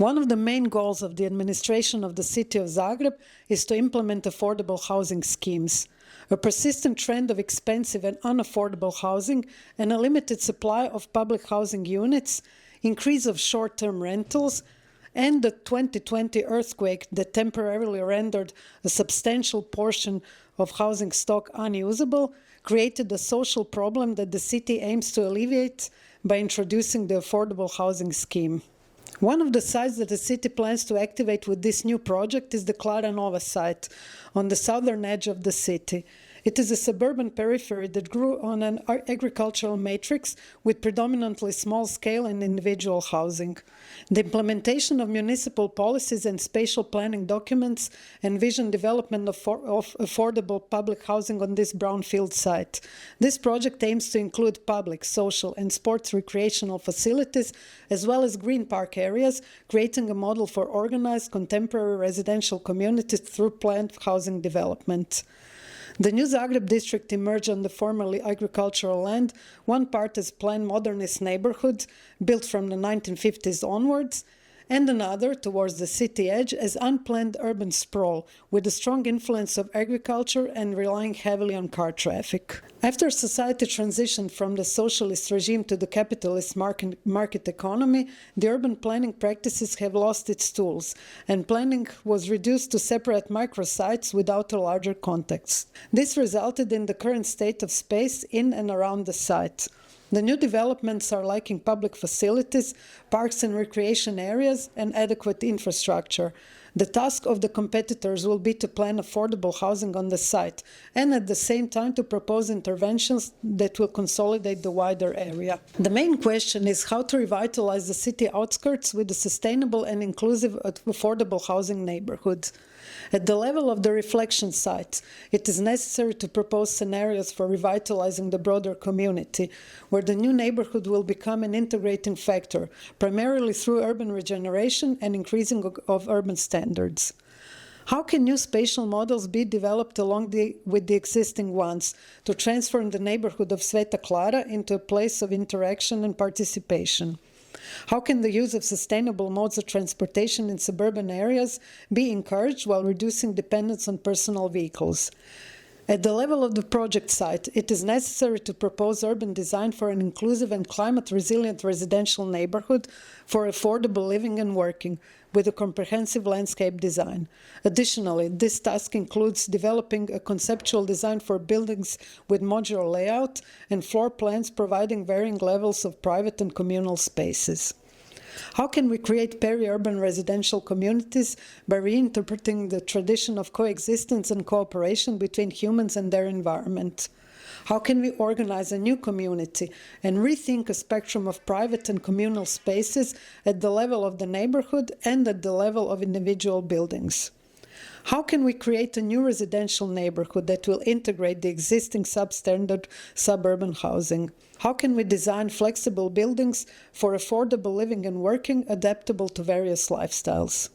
One of the main goals of the administration of the city of Zagreb is to implement affordable housing schemes. A persistent trend of expensive and unaffordable housing and a limited supply of public housing units, increase of short-term rentals, and the 2020 earthquake that temporarily rendered a substantial portion of housing stock unusable created a social problem that the city aims to alleviate by introducing the affordable housing scheme. One of the sites that the city plans to activate with this new project is the Klara Nova site on the southern edge of the city. It is a suburban periphery that grew on an agricultural matrix with predominantly small-scale and individual housing. The implementation of municipal policies and spatial planning documents envision development of affordable public housing on this brownfield site. This project aims to include public, social, and sports recreational facilities, as well as green park areas, creating a model for organized contemporary residential communities through planned housing development. The new Zagreb district emerged on the formerly agricultural land, one part as planned modernist neighborhood built from the 1950s onwards, and another towards the city edge as unplanned urban sprawl with a strong influence of agriculture and relying heavily on car traffic. After society transitioned from the socialist regime to the capitalist market economy, the urban planning practices have lost its tools, and planning was reduced to separate microsites without a larger context. This resulted in the current state of space in and around the site. The new developments are lacking public facilities, parks and recreation areas, and adequate infrastructure. The task of the competitors will be to plan affordable housing on the site and at the same time to propose interventions that will consolidate the wider area. The main question is how to revitalize the city outskirts with a sustainable and inclusive affordable housing neighborhood. At the level of the reflection sites, it is necessary to propose scenarios for revitalizing the broader community, where the new neighborhood will become an integrating factor, primarily through urban regeneration and increasing of urban standards. How can new spatial models be developed with the existing ones to transform the neighborhood of Sveta Klara into a place of interaction and participation? How can the use of sustainable modes of transportation in suburban areas be encouraged while reducing dependence on personal vehicles? At the level of the project site, it is necessary to propose urban design for an inclusive and climate-resilient residential neighborhood for affordable living and working, with a comprehensive landscape design. Additionally, this task includes developing a conceptual design for buildings with modular layout and floor plans providing varying levels of private and communal spaces. How can we create peri-urban residential communities by reinterpreting the tradition of coexistence and cooperation between humans and their environment? How can we organize a new community and rethink a spectrum of private and communal spaces at the level of the neighborhood and at the level of individual buildings? How can we create a new residential neighborhood that will integrate the existing substandard suburban housing? How can we design flexible buildings for affordable living and working adaptable to various lifestyles?